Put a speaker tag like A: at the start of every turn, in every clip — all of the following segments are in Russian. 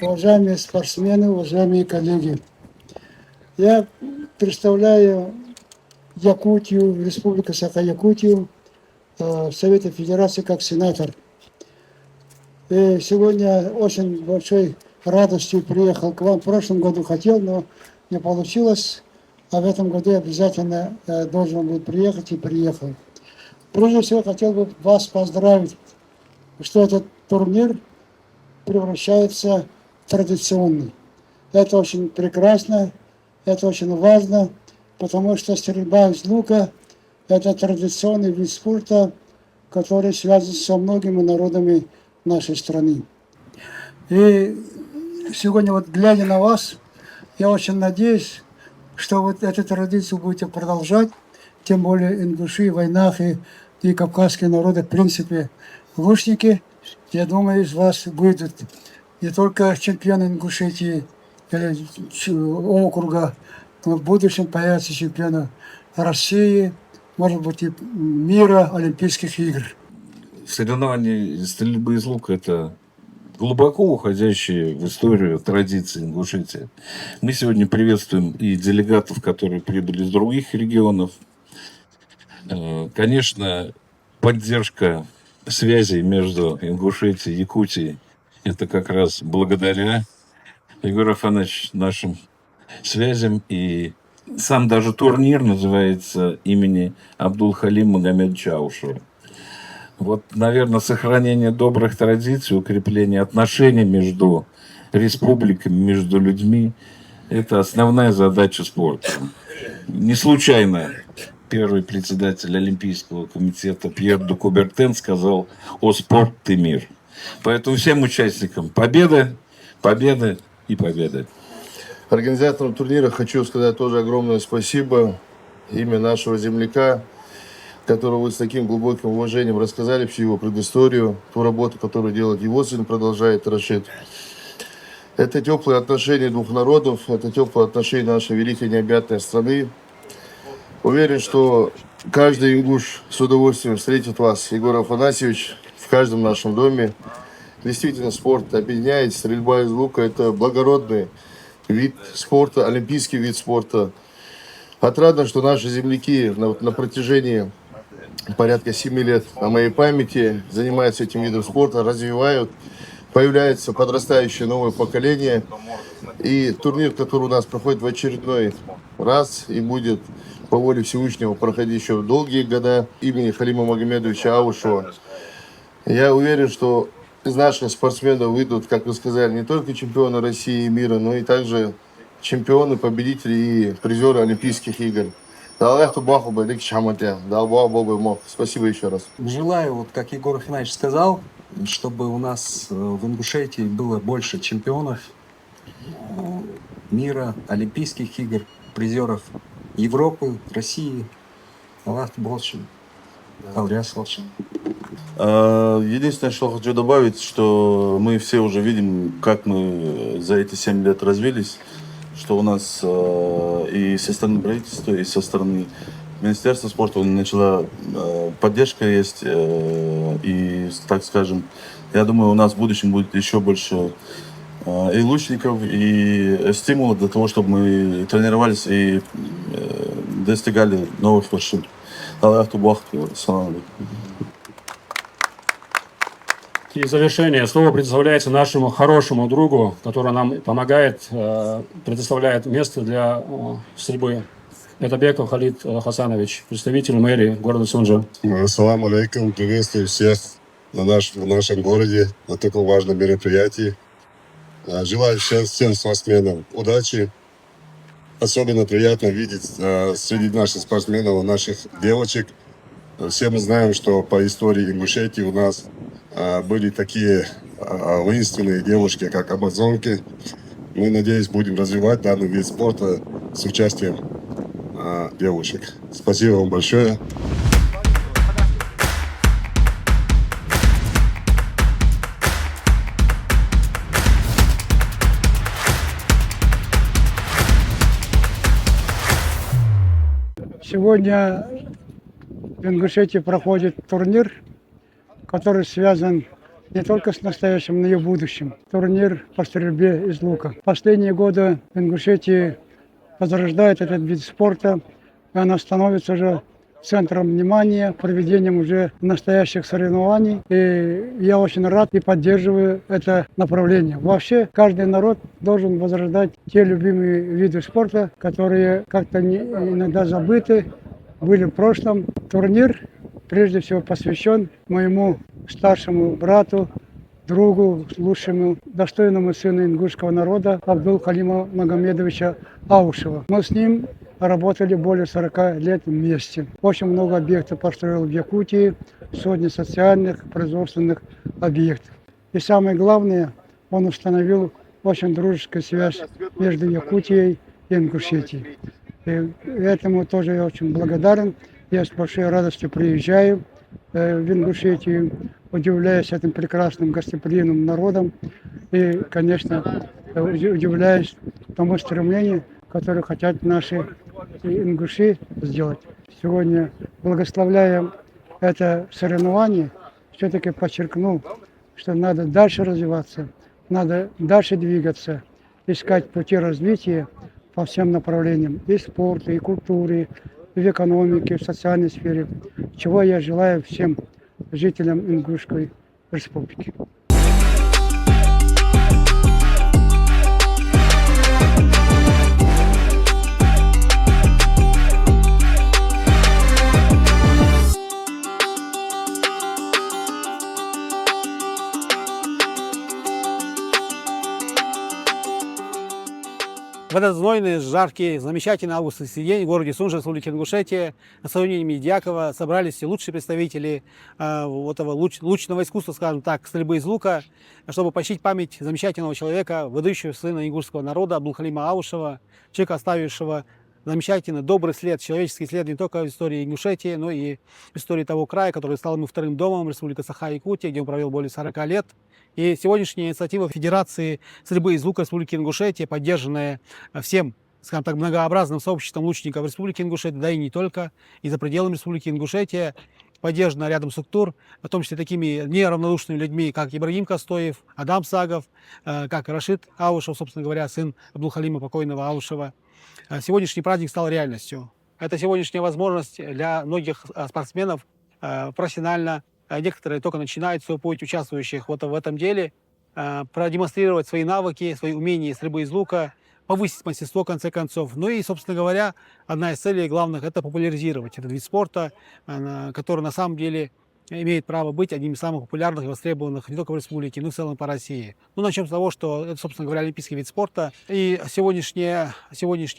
A: уважаемые спортсмены, уважаемые коллеги. Я представляю Якутию, Республику Саха-Якутию в Совете Федерации как сенатор. И сегодня очень большой радостью приехал к вам. В прошлом году хотел, но не получилось. А в этом году обязательно должен был приехать и приехал. Прежде всего хотел бы вас поздравить, что этот турнир превращается в традиционный. Это очень прекрасно, это очень важно, потому что стрельба из лука – это традиционный вид спорта, который связан со многими народами нашей страны. И сегодня, вот глядя на вас, я очень надеюсь, что вот эту традицию будете продолжать, тем более ингуши в войнах и кавказские народы, в принципе, лучники, я думаю, из вас будут не только чемпионы Ингушетии или округа, но в будущем появятся чемпионы России, может быть, и мира, Олимпийских игр.
B: Соревнования стрельбы из лука – это глубоко уходящие в историю традиции Ингушетии. Мы сегодня приветствуем и делегатов, которые прибыли из других регионов. Конечно, поддержка связей между Ингушетией и Якутией – это как раз благодаря, Егор Афанович, нашим связям. И сам даже турнир называется имени Абдул-Халим Магомедовича Аушева. Вот, наверное, сохранение добрых традиций, укрепление отношений между республиками, между людьми – это основная задача спорта. Не случайно первый председатель Олимпийского комитета Пьер де Кубертен сказал: «О спорт, ты мир». Поэтому всем участникам победы, победы и победы.
C: Организаторам турнира хочу сказать тоже огромное спасибо. Имя нашего земляка, которого вы с таким глубоким уважением рассказали всю его предысторию, ту работу, которую делает его сын, продолжает Рашид. Это теплые отношения двух народов, это теплые отношения нашей великой необъятной страны. Уверен, что каждый ингуш с удовольствием встретит вас, Егор Афанасьевич, в каждом нашем доме. Действительно, спорт объединяет, стрельба из лука – это благородный вид спорта, олимпийский вид спорта. Отрадно, что наши земляки на протяжении порядка 7 лет на моей памяти занимаются этим видом спорта, развивают, появляется подрастающее новое поколение. И турнир, который у нас проходит в очередной раз и будет по воле Всевышнего проходить еще долгие года, имени Халима Магомедовича Аушева. Я уверен, что из наших спортсменов выйдут, как вы сказали, не только чемпионы России и мира, но и также чемпионы, победители и призеры Олимпийских игр. Спасибо еще раз.
D: Желаю, вот как Егор Афанасьевич сказал, чтобы у нас в Ингушетии было больше чемпионов мира, Олимпийских игр, призеров Европы, России. Аллах больше.
E: Единственное, что хочу добавить, что мы все уже видим, как мы за эти 7 лет развились, что у нас и со стороны правительства, и со стороны Министерства спорта начала поддержка есть, и, так скажем, я думаю, у нас в будущем будет еще больше и лучников, и стимула для того, чтобы мы тренировались и достигали новых вершин.
F: И в завершение слово предоставляется нашему хорошему другу, который нам помогает, предоставляет место для стрельбы. Это Беков Халид Хасанович, представитель мэрии города Сунжа.
G: Ассаламу алейкум, приветствую всех в нашем городе на таком важном мероприятии. Желаю всем спортсменам удачи. Особенно приятно видеть среди наших спортсменов наших девочек. Все мы знаем, что по истории Ингушетии у нас были такие воинственные девушки, как амазонки. Мы, надеюсь, будем развивать данный вид спорта с участием девушек. Спасибо вам большое.
A: Сегодня в Ингушетии проходит турнир, который связан не только с настоящим, но и в будущем. Турнир по стрельбе из лука. Последние годы в Ингушетии возрождает этот вид спорта, и она становится уже центром внимания, проведением уже настоящих соревнований. И я очень рад и поддерживаю это направление. Вообще, каждый народ должен возрождать те любимые виды спорта, которые как-то иногда забыты, были в прошлом. Турнир, прежде всего, посвящен моему старшему брату, другу, лучшему, достойному сыну ингушского народа Абдул-Халима Магомедовича Аушева. Мы с ним работали более 40 лет вместе. Очень много объектов построил в Якутии, сотни социальных, производственных объектов. И самое главное, он установил очень дружескую связь между Якутией и Ингушетией. И этому тоже я очень благодарен. Я с большой радостью приезжаю в Ингушетию, удивляюсь этим прекрасным гостеприимным народом и, конечно, удивляюсь тому стремлению, которое хотят наши ингуши сделать. Сегодня, благословляя это соревнование, все-таки подчеркнул, что надо дальше развиваться, надо дальше двигаться, искать пути развития по всем направлениям, и спорта, и культуре, и в экономике, в социальной сфере, чего я желаю всем жителям Ингушской республики.
H: В этот знойный, жаркий, замечательный августовский день в городе Сунжа, Республики Ингушетия, на современном имени Дьякова собрались все лучшие представители этого лучного искусства, скажем так, стрельбы из лука, чтобы почтить память замечательного человека, выдающего сына ингушского народа Абдул-Халима Аушева, человека, оставившего замечательный, добрый след, человеческий след не только в истории Ингушетии, но и в истории того края, который стал ему вторым домом, Республика Саха-Якутия, где он провел более 40 лет. И сегодняшняя инициатива Федерации стрельбы из лука Республики Ингушетия, поддержанная всем, скажем так, многообразным сообществом лучников Республики Ингушетия, да и не только, и за пределами Республики Ингушетия, поддержана рядом структур, в том числе такими неравнодушными людьми, как Ибрагим Костоев, Адам Сагов, как Рашид Аушев, собственно говоря, сын Абдул-Халима покойного Аушева. Сегодняшний праздник стал реальностью. Это сегодняшняя возможность для многих спортсменов профессионально, некоторые только начинают свой путь, участвующих в этом деле, продемонстрировать свои навыки, свои умения стрельбы из лука, повысить мастерство, в конце концов. Ну и, собственно говоря, одна из целей главных – это популяризировать этот вид спорта, который на самом деле имеет право быть одним из самых популярных и востребованных не только в республике, но и в целом по России. Ну, начнем с того, что это, собственно говоря, олимпийский вид спорта. И сегодняшнее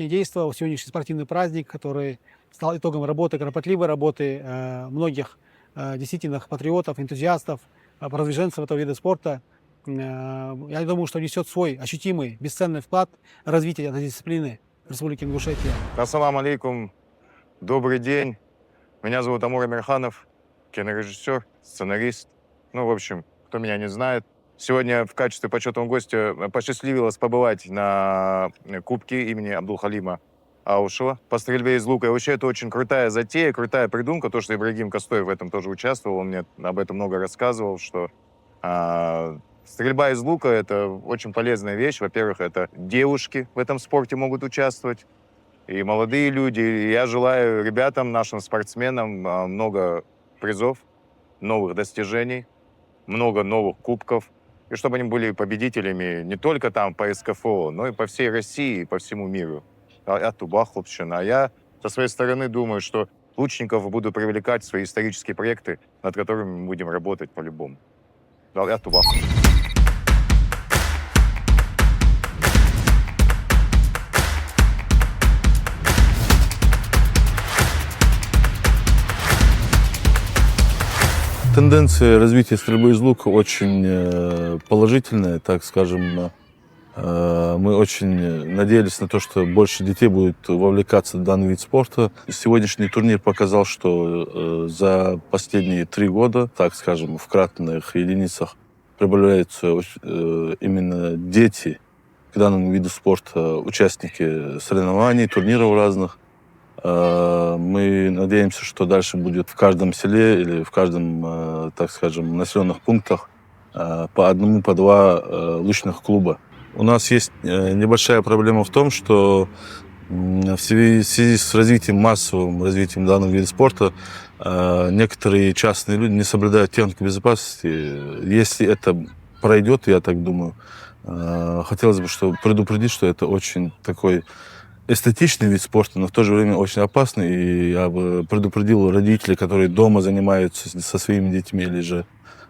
H: действо, сегодняшний спортивный праздник, который стал итогом работы, кропотливой работы многих действительных патриотов, энтузиастов, продвиженцев этого вида спорта, я думаю, что несет свой ощутимый, бесценный вклад в развитие этой дисциплины в Республике Ингушетия.
I: Ассаламу алейкум. Добрый день. Меня зовут Амур Амирханов, кинорежиссер, сценарист. Ну, в общем, кто меня не знает. Сегодня в качестве почетного гостя посчастливилось побывать на Кубке имени Абдул-Халима Аушева по стрельбе из лука. И вообще это очень крутая затея, крутая придумка. То, что Ибрагим Костоев в этом тоже участвовал, он мне об этом много рассказывал, что стрельба из лука — это очень полезная вещь. Во-первых, это девушки в этом спорте могут участвовать, и молодые люди. И я желаю ребятам, нашим спортсменам много призов, новых достижений, много новых кубков. И чтобы они были победителями не только там по СКФО, но и по всей России и по всему миру. А я со своей стороны думаю, что лучников буду привлекать в свои исторические проекты, над которыми мы будем работать по-любому.
E: Тенденция развития стрельбы из лука очень положительная, так скажем. Мы очень надеялись на то, что больше детей будет вовлекаться в данный вид спорта. Сегодняшний турнир показал, что за последние 3 года, так скажем, в кратных единицах прибавляются именно дети к данному виду спорта, участники соревнований, турниров разных. Мы надеемся, что дальше будет в каждом селе или в каждом, так скажем, населенных пунктах по одному, по два лучных клуба. У нас есть небольшая проблема в том, что в связи с массовым развитием данного вида спорта, некоторые частные люди не соблюдают технику безопасности. Если это пройдет, я так думаю, хотелось бы предупредить, что это очень такой эстетичный вид спорта, но в то же время очень опасный. И я бы предупредил родителей, которые дома занимаются со своими детьми или же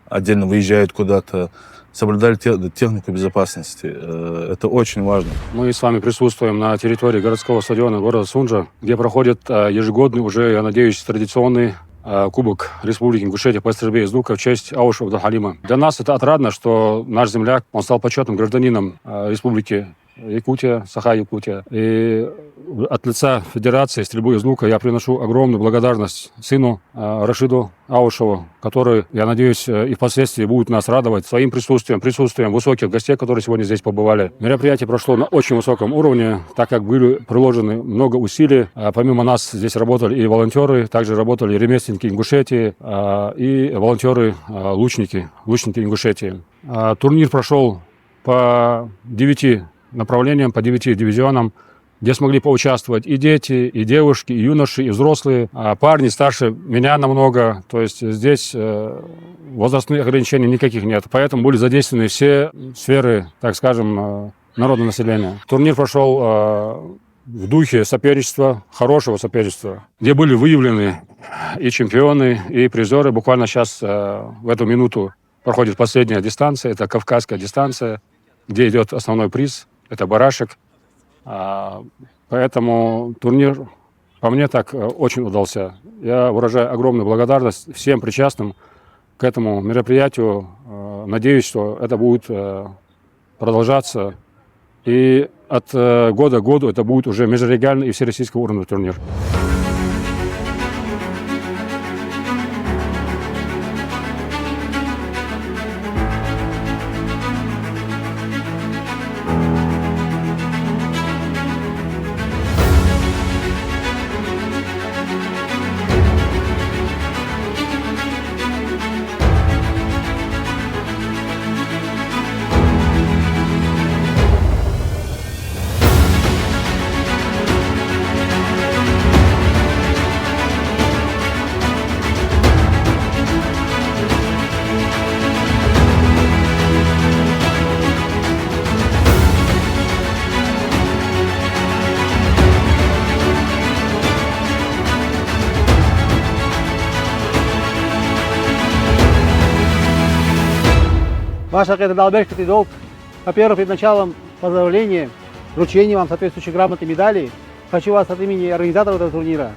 E: отдельно выезжают куда-то, соблюдали технику безопасности. Это очень важно.
F: Мы с вами присутствуем на территории городского стадиона города Сунжа, где проходит ежегодный, уже, я надеюсь, традиционный Кубок Республики Ингушетия по стрельбе из лука в честь Аушева Абдулхалима. Для нас это отрадно, что наш земляк, он стал почетным гражданином Республики Якутия, Саха-Якутия. И от лица Федерации стрельбы из лука я приношу огромную благодарность сыну Рашиду Аушеву, который, я надеюсь, и впоследствии будет нас радовать своим присутствием высоких гостей, которые сегодня здесь побывали. Мероприятие прошло на очень высоком уровне, так как были приложены много усилий. Помимо нас здесь работали и волонтеры, также работали ремесленники Ингушетии и волонтеры-лучники Ингушетии. Турнир прошел по 9 направлениям, по 9 дивизионам, где смогли поучаствовать и дети, и девушки, и юноши, и взрослые, парни старше меня намного. То есть здесь возрастных ограничений никаких нет. Поэтому были задействованы все сферы, так скажем, народного населения. Турнир прошел в духе соперничества, хорошего соперничества, где были выявлены и чемпионы, и призеры. Буквально сейчас, в эту минуту, проходит последняя дистанция, это Кавказская дистанция, где идет основной приз. Это барашек. Поэтому турнир, по мне, так очень удался. Я выражаю огромную благодарность всем причастным к этому мероприятию. Надеюсь, что это будет продолжаться. И от года к году это будет уже межрегиональный и всероссийского уровня турнир.
H: Ваш Акадалберг долг, во-первых, перед началом поздравления, вручения вам соответствующей грамотной медали, хочу вас от имени организаторов этого турнира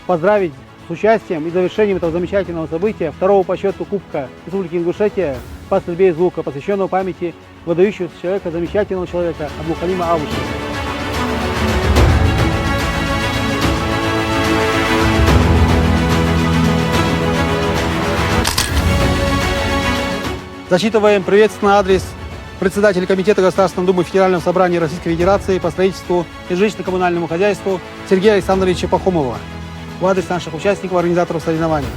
H: поздравить с участием и завершением этого замечательного события, второго по счету Кубка Республики Ингушетия по стрельбе из лука, посвященного памяти выдающегося человека, замечательного человека Абдулхалима Аушева. Зачитываем приветственный адрес председателя Комитета Государственной Думы Федерального собрания Российской Федерации по строительству и жилищно-коммунальному хозяйству Сергея Александровича Пахомова в адрес наших участников, организаторов соревнований.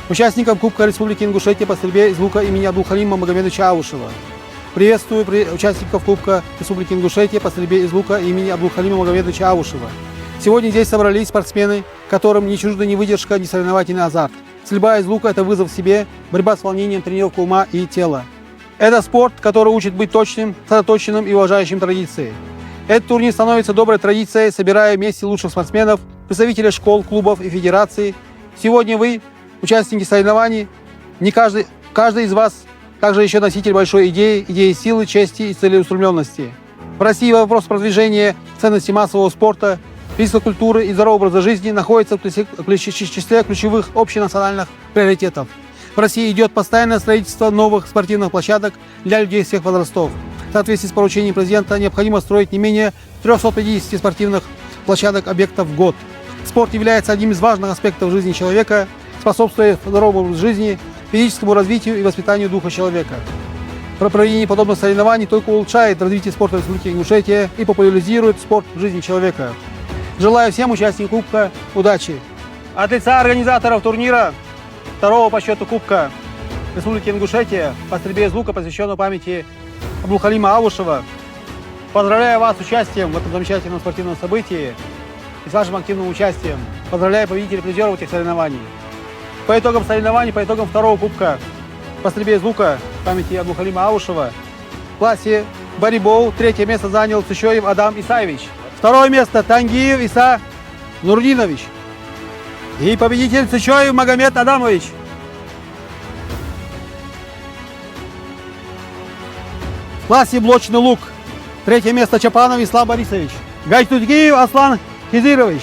H: Участникам Кубка Республики Ингушетия по стрельбе из лука имени Абдулхалима Магомедовича Аушева. Приветствую участников Кубка Республики Ингушетия по стрельбе из лука имени Абдулхалима Магомедовича Аушева. Сегодня здесь собрались спортсмены, которым не чужда ни выдержка, ни соревновательный азарт. Стрельба из лука – это вызов себе, борьба с волнением, тренировка ума и тела. Это спорт, который учит быть точным, сосредоточенным и уважающим традиции. Этот турнир становится доброй традицией, собирая вместе лучших спортсменов, представителей школ, клубов и федераций. Сегодня вы, участники соревнований, не каждый из вас также еще носитель большой идеи силы, чести и целеустремленности. В России вопрос продвижения ценностей массового спорта, физической культуры и здорового образа жизни находится в числе ключевых общенациональных приоритетов. В России идет постоянное строительство новых спортивных площадок для людей всех возрастов. В соответствии с поручением президента необходимо строить не менее 350 спортивных площадок объектов в год. Спорт является одним из важных аспектов жизни человека, способствует здоровому образу жизни, физическому развитию и воспитанию духа человека. Проведение подобных соревнований только улучшает развитие спорта в Республике Ингушетия и популяризирует спорт в жизни человека. Желаю всем участникам Кубка удачи. От лица организаторов турнира, второго по счету Кубка Республики Ингушетия по стрельбе из лука, посвященную памяти Абдулхалима Алушева. Поздравляю вас с участием в этом замечательном спортивном событии и с вашим активным участием. Поздравляю победителей и призеров этих соревнований. По итогам соревнований, по итогам второго кубка по стрельбе из лука памяти Абдулхалима Алушева в классе борибол 3-е место занял Цычоев Адам Исаевич. 2-е место Тангиев Иса Нурдинович. И победитель Цычоев Магомед Адамович. В классе блочный лук 3-е место Чапанов Ислам Борисович. Гайтутгиев Аслан Хизирович.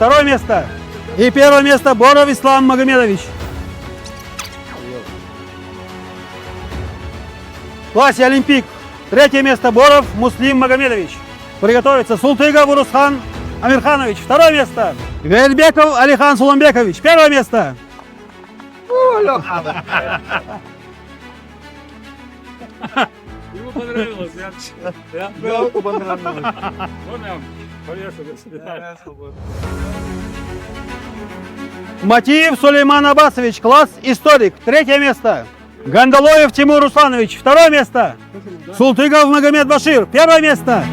H: 2-е место. И 1-е место Боров Ислам Магомедович. В классе Олимпик 3-е место Боров Муслим Магомедович. Приготовиться Султыгов Урусхан Амирханович. 2-е место. Гайрбеков Алихан Суланбекович. 1-е место.
F: Ему понравилось, я понравилось.
H: Матиев Сулейман Абасович, класс историк, 3-е место. Гандалоев Тимур Русланович, 2-е место. Султыгов Магомед Башир, 1-е место.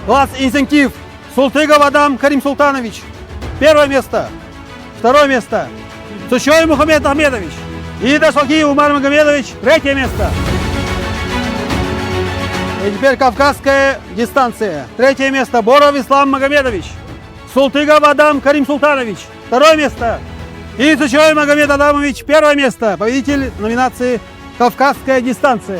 H: Класс инстинктив. Султыгов Адам Карим Султанович. 1-е место. 2-е место. Цычоев Мухаммед Ахмедович. И Дашалкиев Умар Магомедович. 3-е место. И теперь кавказская дистанция. 3-е место. Боров Ислам Магомедович. Султыгов Адам Карим Султанович. 2-е место. И Цычоев Магомед Адамович. 1-е место. Победитель номинации «Кавказская дистанция».